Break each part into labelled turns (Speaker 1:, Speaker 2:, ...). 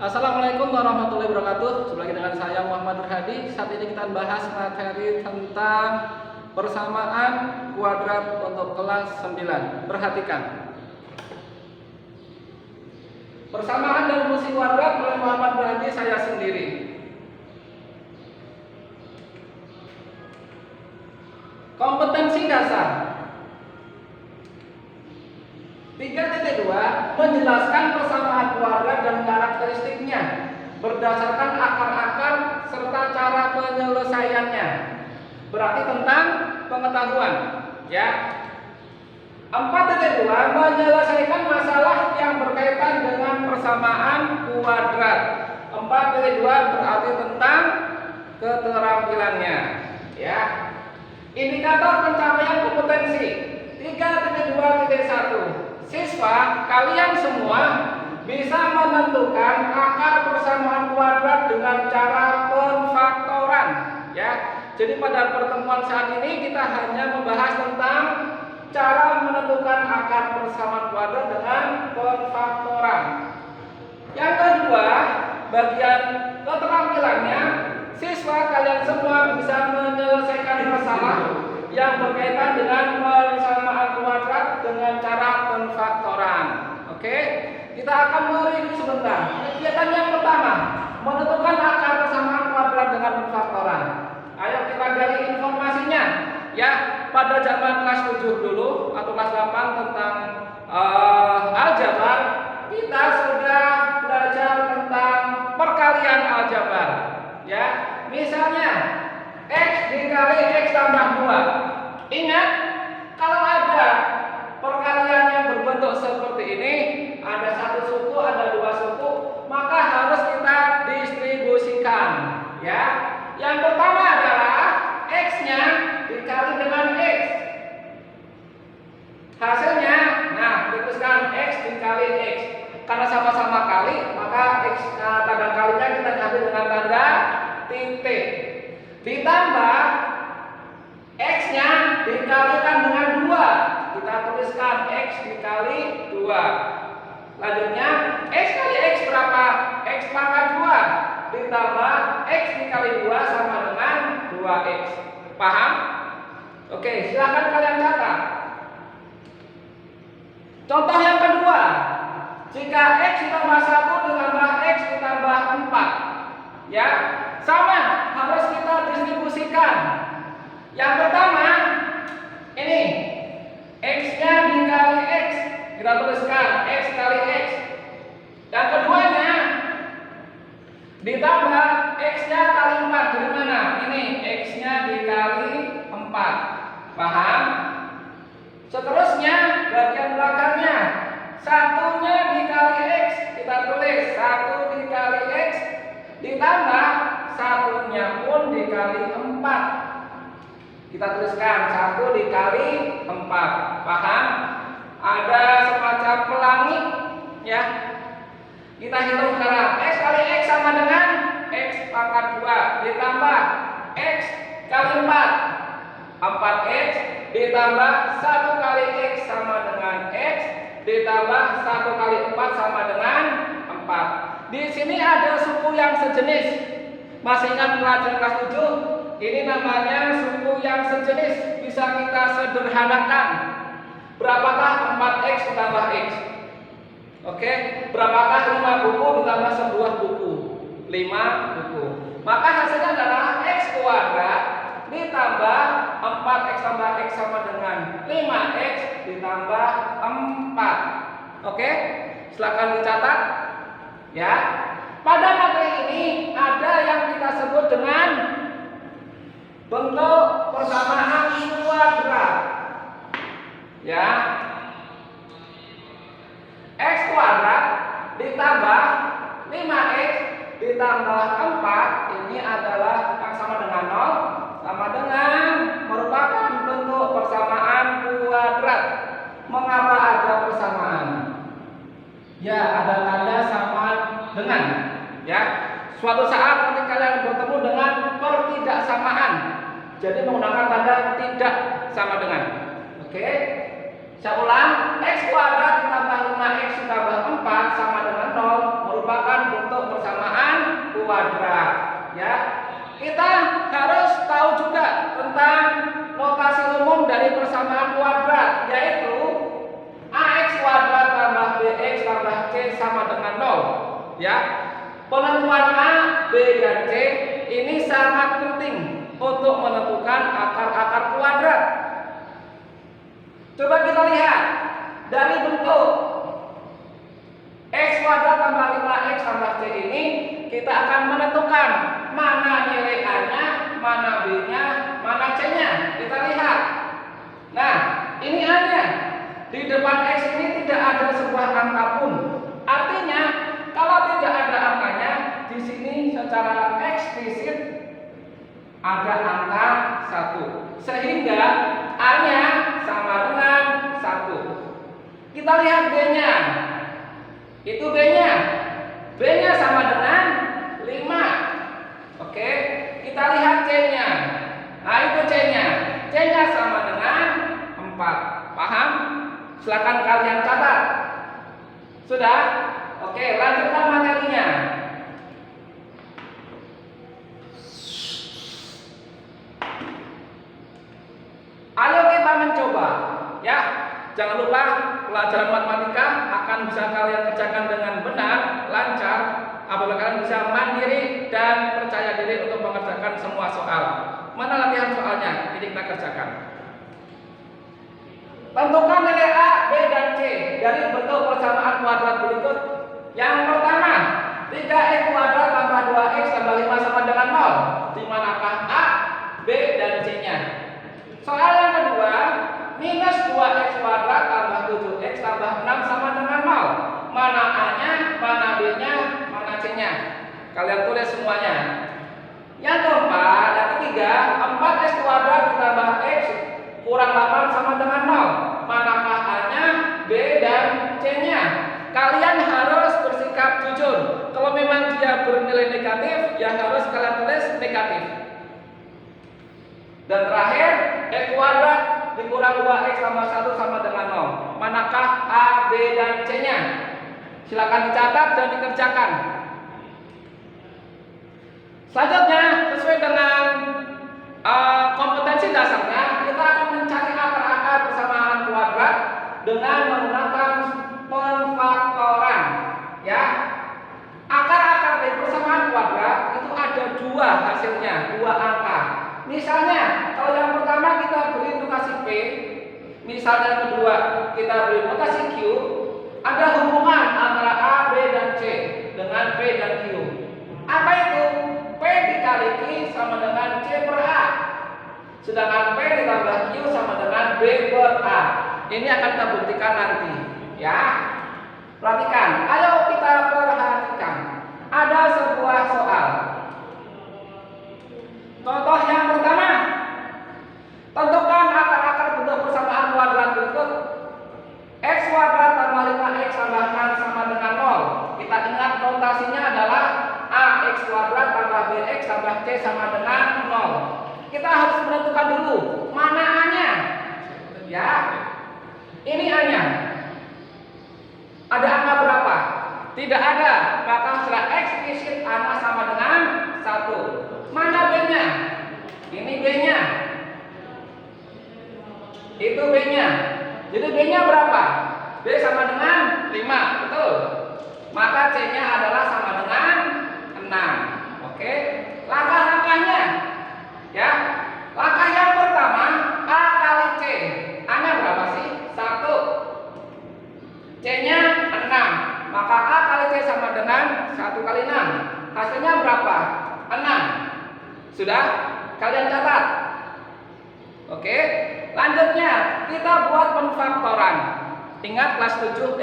Speaker 1: Assalamualaikum warahmatullahi wabarakatuh. Jumpa lagi dengan saya Muhammad Hadi. Saat ini kita bahas materi tentang persamaan kuadrat untuk kelas 9. Perhatikan. Persamaan dan fungsi kuadrat oleh Muhammad Hadi saya sendiri. Kompetensi dasar 3.2 menjelaskan persamaan kuadrat dan karakteristiknya berdasarkan akar-akar serta cara penyelesaiannya. Berarti tentang pengetahuan, ya. 4.2 menyelesaikan masalah yang berkaitan dengan persamaan kuadrat. 4.2 berarti tentang keterampilannya, ya. Indikator pencapaian kompetensi 3.2.1. Siswa, kalian semua bisa menentukan akar persamaan kuadrat dengan cara penfaktoran, ya. Jadi pada pertemuan saat ini kita hanya membahas tentang cara menentukan akar persamaan kuadrat dengan penfaktoran. Yang kedua, bagian keterampilannya, siswa kalian semua bisa menyelesaikan masalah yang berkaitan dengan persamaan kuadrat dengan cara penfaktoran. Oke, kita akan mereview sebentar. Kegiatan yang pertama, menentukan akar persamaan kuadrat dengan penfaktoran. Ayo kita gali informasinya. Ya, pada zaman kelas 7 dulu atau kelas 8 tentang aljabar, kita sudah belajar tentang perkalian aljabar. Ya, misalnya X dikali X tambah 2. Ingat, kalau ada perkalian yang berbentuk seperti ini, ada satu suku, ada dua suku, maka harus kita distribusikan, ya. Yang pertama adalah X-nya dikali dengan X. Hasilnya, nah, rumuskan X dikali X. Karena sama-sama kali, maka X tanda kalinya kita ganti dengan tanda titik. Ditambah X-nya dikalikan dengan 2. Kita tuliskan X dikali 2. Lanjutnya X kali X berapa? X pangkat 2 ditambah X dikali 2 sama dengan 2X. Paham? Oke, silakan kalian catat. Contoh yang kedua, jika X ditambah 1 ditambah X ditambah 4, ya, sama, harus kita distribusikan. Yang pertama, ini X-nya dikali X, kita tuliskan X kali X. Yang keduanya, ditambah X-nya kali 4, dari mana? Ini X-nya dikali 4. Paham? Seterusnya, bagian belakangnya, satunya dikali X, kita tulis 1 dikali X, ditambah satunya pun dikali 4. Kita tuliskan 1 dikali 4. Paham? Ada semacam pelangi, ya. Kita hitung sekarang. X kali X sama dengan X pangkat 2 ditambah X kali 4. 4X ditambah 1 kali X sama dengan X ditambah 1 kali 4 sama dengan 4. Di sini ada suku yang sejenis. Masih ingat pelajaran kelas 7? Ini namanya suku yang sejenis. Bisa kita sederhanakan. Berapakah 4X ditambah X? Oke, berapakah 5 buku ditambah sebuah buku? 5 buku. Maka hasilnya adalah X kuadrat ditambah 4X tambah X sama dengan 5X ditambah 4. Oke, silakan dicatat. Ya, pada materi ini ada yang kita sebut dengan bentuk persamaan kuadrat. Ya, X kuadrat ditambah 5X ditambah 4 ini adalah yang sama dengan 0, sama dengan merupakan bentuk persamaan kuadrat. Mengapa ada persamaan? Ya, ada tanda sama dengan, ya. Suatu saat nanti kalian bertemu dengan pertidaksamaan, jadi menggunakan tanda tidak sama dengan. Oke, saya ulang. X kuadrat ditambah 5X ditambah 4 sama dengan 0 merupakan bentuk dari persamaan kuadrat, yaitu AX kuadrat tambah BX tambah C sama dengan 0. Ya, penentuan A, B, dan C ini sangat penting untuk menentukan akar-akar kuadrat. Coba kita lihat dari bentuk X kuadrat tambah 5X tambah C ini, kita akan menentukan mana nilai A-nya, mana B-nya, mana C-nya. Kita lihat. Nah, ini A-nya. Di depan X ini tidak ada sebuah angka pun. Artinya, kalau tidak ada angkanya, di sini secara eksplisit ada angka 1. Sehingga A-nya sama dengan 1. Kita lihat B-nya. Itu B-nya. B-nya sama dengan 5. Oke, kita lihat C-nya. Nah, itu C-nya. C-nya sama dengan 4. Paham? Silakan kalian catat. Sudah? Oke, lanjutkan materinya. Ayo kita mencoba, ya. Jangan lupa pelajaran matematika akan bisa kalian kerjakan dengan benar, lancar, apabila kalian bisa mandiri dan percaya diri untuk mengerjakan semua soal. Mana latihan soalnya? Ini kita kerjakan. Tentukan nilai A, B, dan C dari bentuk persamaan kuadrat berikut. Yang pertama, 3X kuadrat tambah 2X tambah 5 sama dengan 0. Di manakah A, B, dan C-nya? Soal yang kedua, minus 2X kuadrat tambah 7X tambah 6 sama dengan 0. Mana A-nya, mana B-nya, mana C-nya? Kalian tulis semuanya. Yang keempat, yang ketiga, 4X kuadrat ditambah X kurang 8 sama dengan 0. Manakah A-nya, B, dan C-nya? Kalian harus bersikap jujur. Kalau memang dia bernilai negatif, ya harus kalian tulis negatif. Dan terakhir, X kuadrat dikurang 2X tambah 1 sama dengan 0. Manakah A, B, dan C-nya? Silakan dicatat dan dikerjakan. Selanjutnya, sesuai dengan kompetensi dasarnya, kita akan mencari akar-akar persamaan kuadrat dengan menggunakan pemfaktoran. Ya, akar-akar dari persamaan kuadrat itu ada dua hasilnya, dua angka. Misalnya, kalau yang pertama kita beri notasi P, misalnya yang kedua kita beri notasi Q, ada hubungan antara A, B, dan C dengan P dan Q. Apa itu? P dikali Q sama dengan C per A. Sedangkan P ditambah Q sama dengan B per A. Ini akan kita buktikan nanti. Ya, perhatikan. Ayo kita perhatikan. Ada sebuah soal. Contoh yang pertama, tentukan akar-akar bentuk persamaan kuadrat berikut. X kuadrat tambah 5X tambah 6 sama dengan 0. Kita ingat notasinya adalah AX kuadrat tambah BX tambah C sama dengan 0. Kita harus menentukan dulu mana A-nya. Ya, ini A-nya. Ada angka berapa? Tidak ada. Maka secara eksplisit A-nya sama dengan 1. Mana B-nya? Ini B-nya. Itu B-nya. Jadi B-nya berapa? B sama dengan 5, betul. Maka C-nya adalah sama dengan 6. Oke. Langkah-langkahnya. Ya. Langkah yang pertama, A kali C. A-nya berapa sih? 1. C-nya 6. Maka A kali C sama dengan 1 kali 6. Hasilnya berapa? 6. Sudah? Kalian catat. Oke. Lanjutnya, kita buat pemfaktoran. Ingat kelas 7,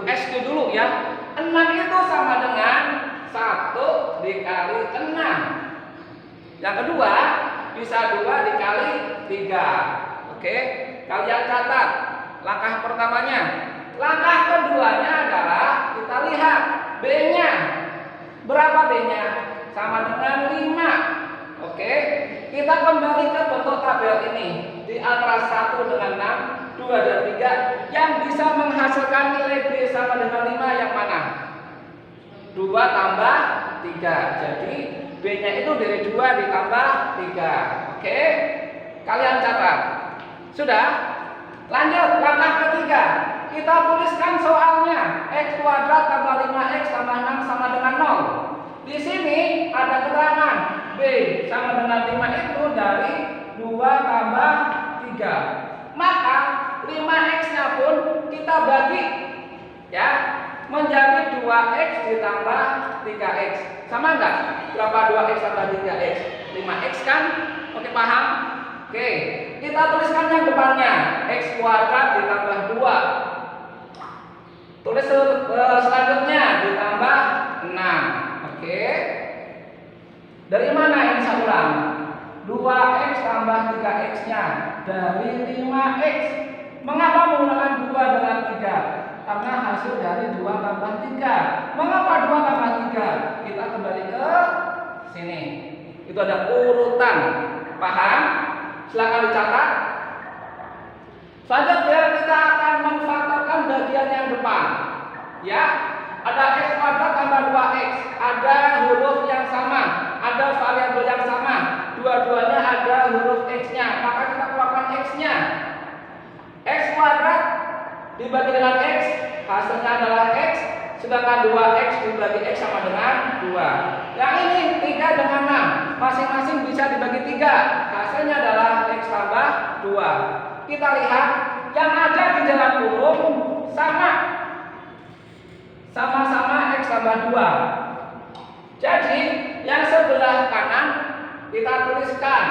Speaker 1: SQ dulu ya. 6 itu sama dengan 1 dikali 6. Yang kedua, bisa 2 dikali 3. Oke. Kalian catat. Langkah pertamanya. Langkah keduanya adalah kita lihat B-nya. Berapa B-nya? Sama dengan 5. Oke, kita kembali ke bentuk tabel ini. Di antara 1 dengan 6, 2 dan 3, yang bisa menghasilkan nilai B sama dengan 5 yang mana? 2 tambah 3. Jadi B-nya itu dari 2 ditambah 3. Oke, kalian catat. Sudah? Lanjut, langkah ketiga. Kita tuliskan soalnya. X kuadrat tambah 5x tambah 6 sama dengan 0. Di sini ada keterangan B sama dengan 5 itu dari 2 tambah 3. Maka 5x-nya pun kita bagi ya menjadi 2x ditambah 3x. Sama enggak? Berapa 2x tambah 3x? 5x kan? Oke, paham? Oke, kita tuliskan yang depannya. X kuadrat ditambah 2. Tulis selanjutnya ditambah 6. Oke. Dari mana ini saya ulang? 2x tambah 3x-nya dari 5x. Mengapa menggunakan 2 dengan 3? Karena hasil dari 2 tambah 3. Mengapa 2 tambah 3? Kita kembali ke sini. Itu ada urutan. Paham? Silakan dicatat. Selanjutnya kita akan memfaktorkan bagian yang depan. Ya, ada x kuadrat tambah 2x, ada huruf yang sama, ada variabel yang sama, dua-duanya ada huruf x-nya, maka kita keluarkan x-nya. X kuadrat dibagi dengan x, hasilnya adalah x, sedangkan 2x dibagi x sama dengan 2. Yang ini 3 dengan 6, masing-masing bisa dibagi 3, hasilnya adalah x tambah 2. Kita lihat yang ada di dalam kurung sama-sama x tambah 2. Jadi yang sebelah kanan kita tuliskan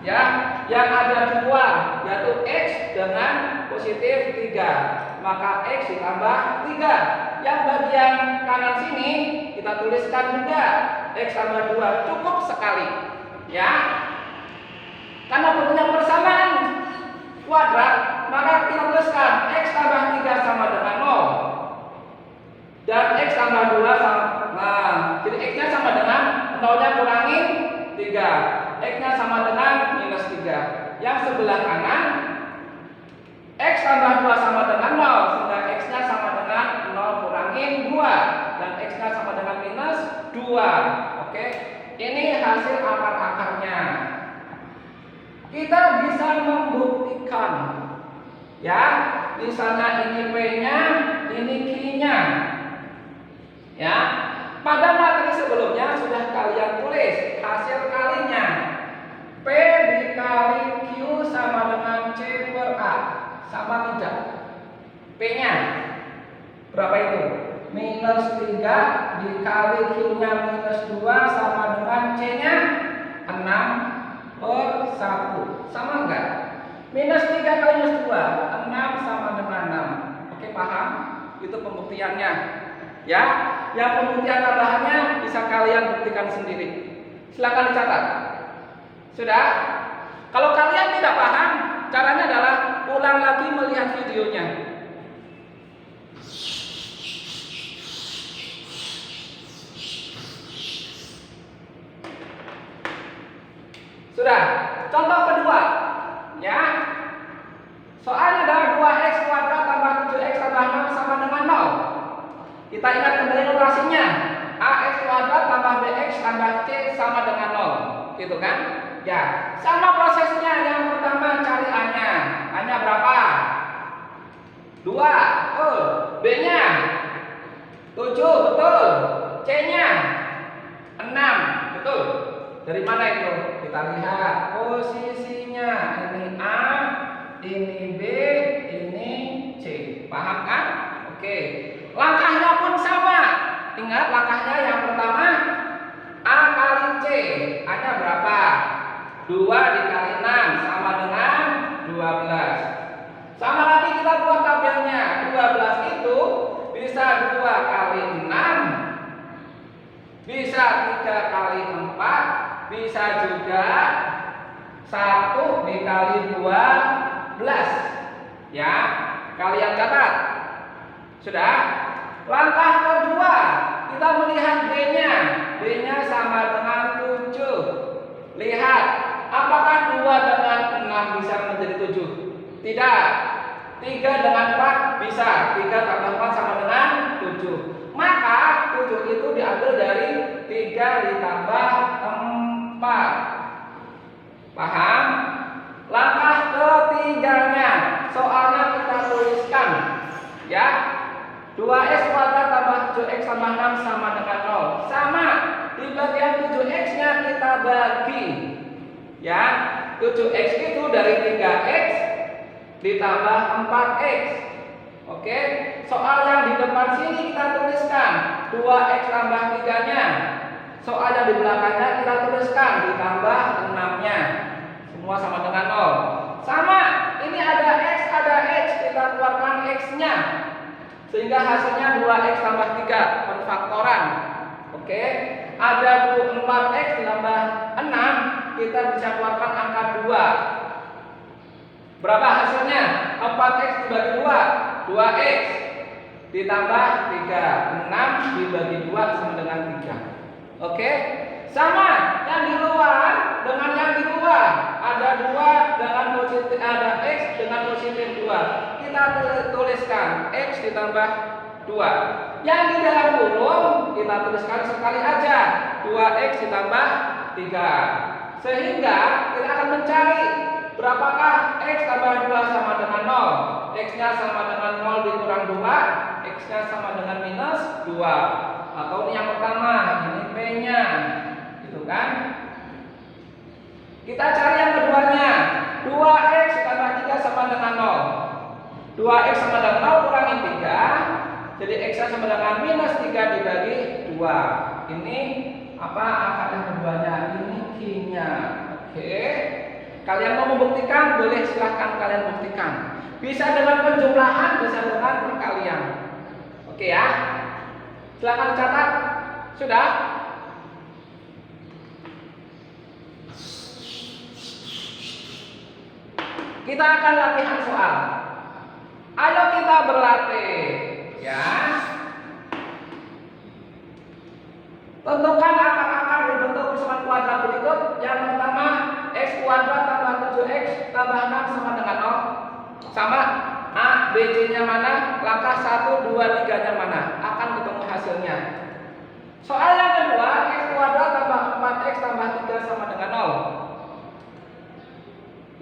Speaker 1: ya, yang ada 2 yaitu x dengan positif 3, maka x ditambah 3. Yang bagian kanan sini kita tuliskan juga x tambah 2, cukup sekali ya. Karena punya persamaan kuadrat, maka kita tuliskan x tambah 3 sama dengan 0 dan x tambah 2 sama, nah jadi x-nya sama dengan 0-nya kurangin 3, x-nya sama dengan minus 3. Yang sebelah kanan x tambah 2 sama dengan 0, sehingga x-nya sama dengan 0 kurangin 2 dan x-nya sama dengan minus 2. Oke, ini hasil akar-akarnya. Kita bisa membuktikan ya, misalnya ini P-nya, ini Q-nya ya. Pada materi sebelumnya sudah kalian tulis hasil kalinya. P dikali Q sama dengan C per A, sama tidak? P-nya berapa itu? Minus 3 dikali Q-nya minus 2 sama dengan C-nya 6 per 1. Sama enggak? Minus 3 kali minus 2, 6 sama dengan 6. Oke, paham? Itu pembuktiannya ya. Yang pembuktian tambahannya bisa kalian buktikan sendiri. Silakan dicatat. Sudah? Kalau kalian tidak paham, caranya adalah ulang lagi melihat videonya. Sudah. Contoh kedua, ya. Soalnya adalah 2x kuadrat tambah 7x tambah 6 sama dengan 0. Kita ingat kembali notasinya. Ax kuadrat tambah bx tambah c sama dengan 0. Gitu kan? Ya. Sama prosesnya. Yang pertama cari a-nya. A-nya berapa? 2. Betul. B-nya 7. Betul. C-nya 6. Betul. Dari mana itu? Kita lihat posisinya. Ini A, ini B, ini C. Paham kan? Oke. Langkahnya pun sama. Ingat langkahnya yang pertama A kali C. A-nya berapa? 2 dikali 6 sama dengan 12. Sama lagi kita buat tabelnya. 12 itu bisa 2 kali 6, bisa 3 kali 4, bisa juga 1 dikali 12. Ya, kalian catat. Sudah? Langkah kedua, kita melihat B-nya. B-nya sama dengan 7. Lihat, apakah 2 dengan 6 bisa menjadi 7? Tidak. 3 dengan 4 bisa. 3 tambah 4 sama dengan 7. Maka 7 itu diambil dari 3 ditambah 4. Paham? Langkah ketiga, Ya. 2x kuadrat tambah 7x tambah 6 sama dengan 0. Sama, di bagian 7x-nya kita bagi. Ya, 7x itu dari 3x ditambah 4x. Oke, soal yang di depan sini kita tuliskan 2x tambah 3-nya. Soal yang di belakangnya kita tuliskan ditambah 6-nya. Semua sama dengan 0. Sama, ini ada x, kita keluarkan x-nya. Sehingga hasilnya 2x tambah 3, penfaktoran. Oke, ada 4x ditambah 6, kita bisa keluarkan angka 2. Berapa hasilnya? 4x dibagi 2, 2x ditambah 3, 6 dibagi 2 sama dengan 3. Oke, sama yang di luar dengan yang di luar. Ada 2 dengan positif, ada x dengan positif 2. Kita tuliskan x ditambah 2. Yang di dalam kurung kita tuliskan sekali aja 2x ditambah 3. Sehingga kita akan mencari berapakah x tambah 2 sama dengan 0. X-nya sama dengan 0 dikurang 2, x-nya sama dengan minus 2. Atau ini yang pertama, ini P-nya. Gitu kan? Kita cari yang keduanya. 2x ditambah 3 sama dengan 0. 2x sama dengan 0 kurangi 3. Jadi x-nya sama dengan minus 3 dibagi 2. Ini apa angka yang keduanya? Ini Q-nya. Oke. Kalian mau membuktikan? Boleh, silahkan kalian buktikan. Bisa dengan penjumlahan, bisa dengan perkalian. Oke ya. Silahkan catat. Sudah? Kita akan latihan soal. Ayo kita berlatih, ya. Tentukan akar-akar berbentuk persamaan kuadrat berikut. Yang pertama, x kuadrat tambah 7x tambah 6 sama dengan 0. Sama. A, B, C-nya mana? Langkah 1, 2, 3-nya mana? Akan ketemu hasilnya. Soal yang kedua, x kuadrat tambah 4x tambah 3 sama dengan 0.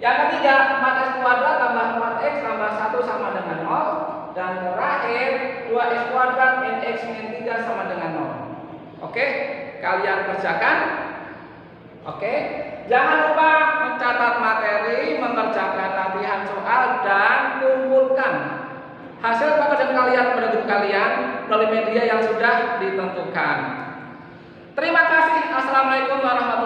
Speaker 1: Yang ketiga, 4x kuadrat tambah 4x tambah 1 sama dengan 0. Dan terakhir, 2x kuadrat min x min 3 sama dengan 0. Oke, kalian kerjakan. Oke, jangan lupa mencatat materi, mengerjakan latihan soal, dan kumpulkan hasil pekerjaan kalian pada guru kalian melalui media yang sudah ditentukan. Terima kasih. Assalamualaikum warahmatullahi wabarakatuh.